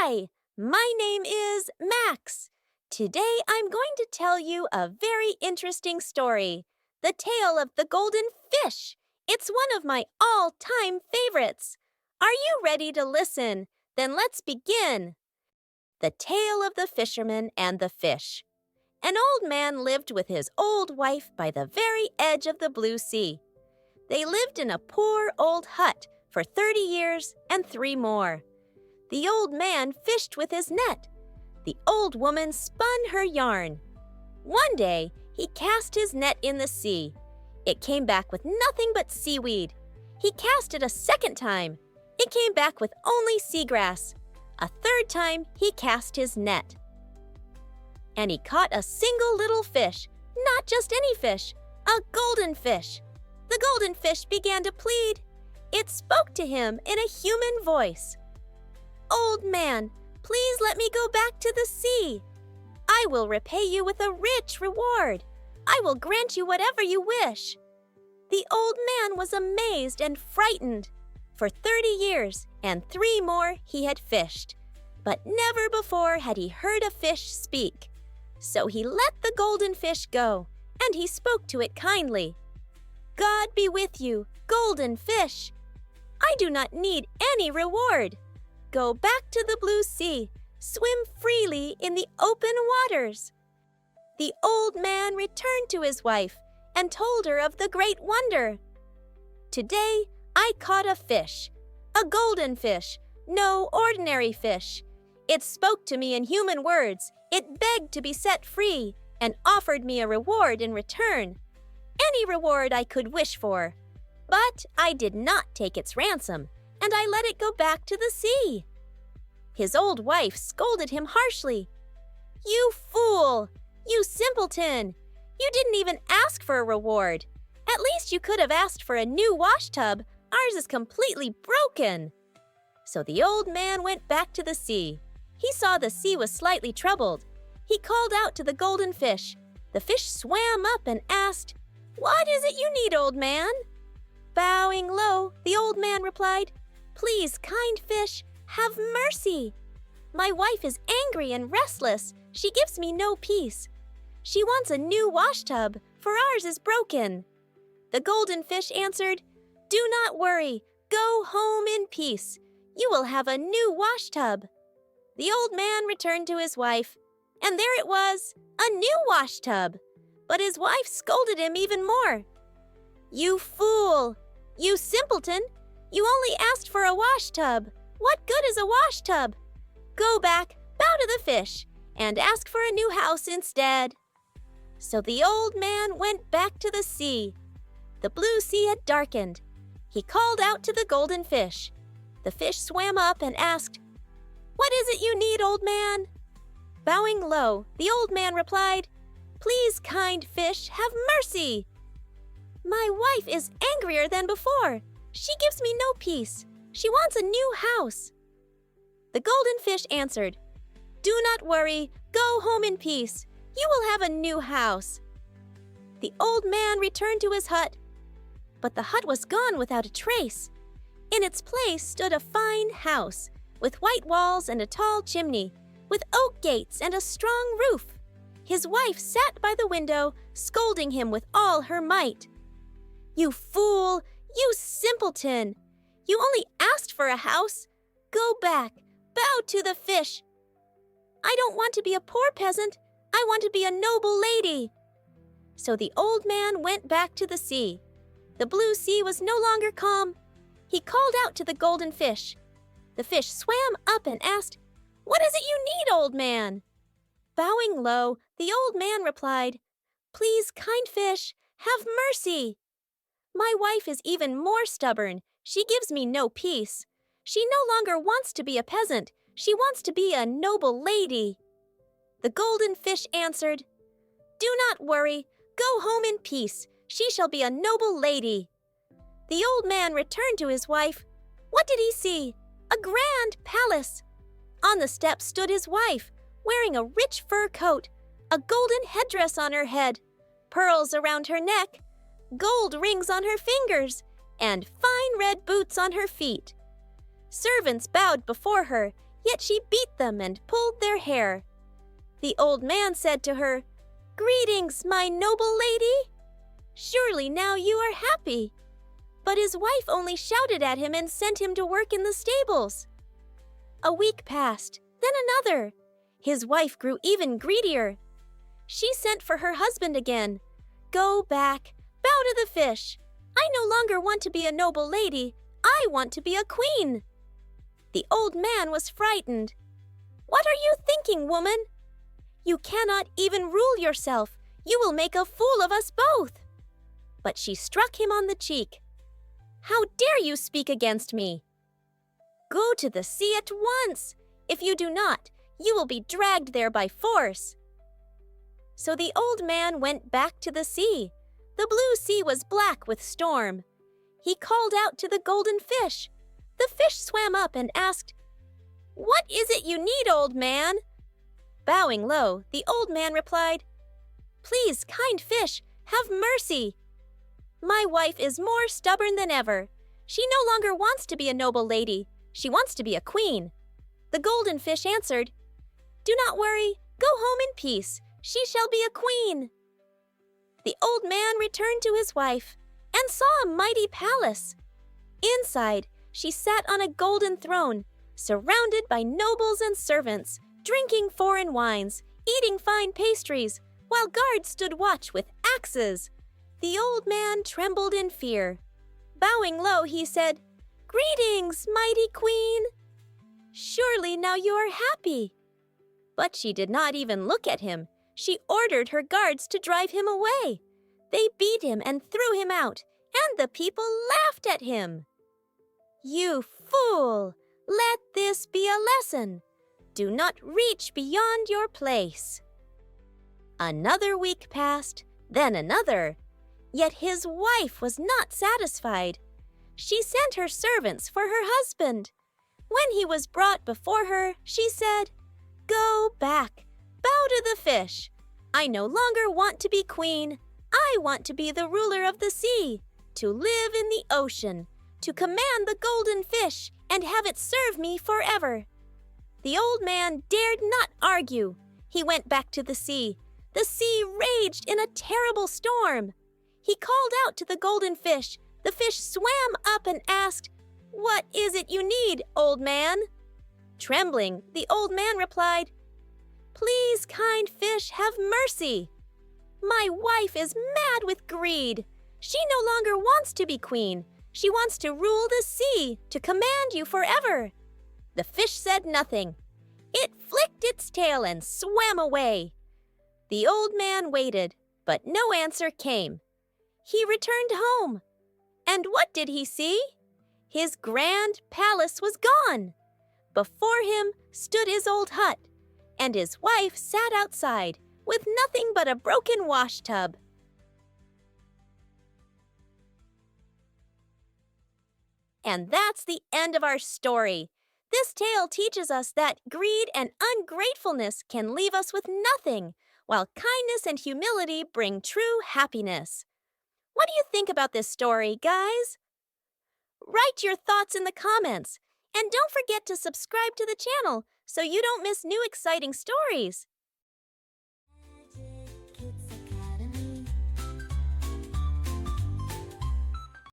Hi, my name is Max. Today I'm going to tell you a very interesting story, The Tale of the Golden Fish. It's one of my all-time favorites. Are you ready to listen? Then let's begin. The Tale of the Fisherman and the Fish. An old man lived with his old wife by the very edge of the blue sea. They lived in a poor old hut for 30 years and 3 more. The old man fished with his net. The old woman spun her yarn. One day, he cast his net in the sea. It came back with nothing but seaweed. He cast it a second time. It came back with only seagrass. A third time, he cast his net. And he caught a single little fish, not just any fish, a golden fish. The golden fish began to plead. It spoke to him in a human voice. "Old man, please let me go back to the sea. I will repay you with a rich reward. I will grant you whatever you wish." The old man was amazed and frightened. For 30 years and 3 more he had fished, but never before had he heard a fish speak. So he let the golden fish go, and he spoke to it kindly. "God be with you, golden fish. I do not need any reward. Go back to the blue sea. Swim freely in the open waters." The old man returned to his wife and told her of the great wonder. "Today I caught a fish, a golden fish, no ordinary fish. It spoke to me in human words. It begged to be set free and offered me a reward in return. Any reward I could wish for. But I did not take its ransom, and I let it go back to the sea." His old wife scolded him harshly. "You fool! You simpleton! You didn't even ask for a reward. At least you could have asked for a new washtub. Ours is completely broken." So the old man went back to the sea. He saw the sea was slightly troubled. He called out to the golden fish. The fish swam up and asked, "What is it you need, old man?" Bowing low, the old man replied, "Please, kind fish, have mercy. My wife is angry and restless. She gives me no peace. She wants a new washtub, for ours is broken." The golden fish answered, "Do not worry. Go home in peace. You will have a new washtub." The old man returned to his wife, and there it was, a new washtub. But his wife scolded him even more. "You fool! You simpleton! You only asked for a washtub. What good is a washtub? Go back, bow to the fish, and ask for a new house instead." So the old man went back to the sea. The blue sea had darkened. He called out to the golden fish. The fish swam up and asked, "What is it you need, old man?" Bowing low, the old man replied, "Please, kind fish, have mercy. My wife is angrier than before. She gives me no peace. She wants a new house." The golden fish answered, "Do not worry. Go home in peace. You will have a new house." The old man returned to his hut, but the hut was gone without a trace. In its place stood a fine house, with white walls and a tall chimney, with oak gates and a strong roof. His wife sat by the window, scolding him with all her might. "You fool! You simpleton! You only asked for a house. Go back, bow to the fish. I don't want to be a poor peasant. I want to be a noble lady." So the old man went back to the sea. The blue sea was no longer calm. He called out to the golden fish. The fish swam up and asked, "What is it you need, old man?" Bowing low, the old man replied, "Please, kind fish, have mercy. My wife is even more stubborn. She gives me no peace. She no longer wants to be a peasant. She wants to be a noble lady." The golden fish answered, "Do not worry. Go home in peace. She shall be a noble lady." The old man returned to his wife. What did he see? A grand palace. On the steps stood his wife, wearing a rich fur coat, a golden headdress on her head, pearls around her neck, gold rings on her fingers, and fine red boots on her feet. Servants bowed before her, Yet she beat them and pulled their hair. The old man said to her, "Greetings, my noble lady. Surely now you are happy." But his wife only shouted at him and sent him to work in the stables. A week passed, then another. His wife grew even greedier. She sent for her husband again. "Go back, bow to the fish. I no longer want to be a noble lady. I want to be a queen." The old man was frightened. "What are you thinking, woman? You cannot even rule yourself. You will make a fool of us both." But she struck him on the cheek. "How dare you speak against me? Go to the sea at once. If you do not, you will be dragged there by force." So the old man went back to the sea. The blue sea was black with storm. He called out to the golden fish. The fish swam up and asked, "What is it you need, old man?" Bowing low, the old man replied, "Please, kind fish, have mercy. My wife is more stubborn than ever. She no longer wants to be a noble lady. She wants to be a queen." The golden fish answered, "Do not worry. Go home in peace. She shall be a queen." The old man returned to his wife and saw a mighty palace. Inside, she sat on a golden throne, surrounded by nobles and servants, drinking foreign wines, eating fine pastries, while guards stood watch with axes. The old man trembled in fear. Bowing low, he said, "Greetings, mighty queen. Surely now you are happy." But she did not even look at him. She ordered her guards to drive him away. They beat him and threw him out, and the people laughed at him. "You fool! Let this be a lesson. Do not reach beyond your place." Another week passed, then another. Yet his wife was not satisfied. She sent her servants for her husband. When he was brought before her, she said, "Go back, bow to the fish. I no longer want to be queen. I want to be the ruler of the sea, to live in the ocean, to command the golden fish and have it serve me forever." The old man dared not argue. He went back to the sea. The sea raged in a terrible storm. He called out to the golden fish. The fish swam up and asked, "What is it you need, old man?" Trembling, the old man replied, "Please, kind fish, have mercy. My wife is mad with greed. She no longer wants to be queen. She wants to rule the sea, to command you forever." The fish said nothing. It flicked its tail and swam away. The old man waited, but no answer came. He returned home. And what did he see? His grand palace was gone. Before him stood his old hut, and his wife sat outside with nothing but a broken washtub. And that's the end of our story. This tale teaches us that greed and ungratefulness can leave us with nothing, while kindness and humility bring true happiness. What do you think about this story, guys? Write your thoughts in the comments, and don't forget to subscribe to the channel so you don't miss new exciting stories.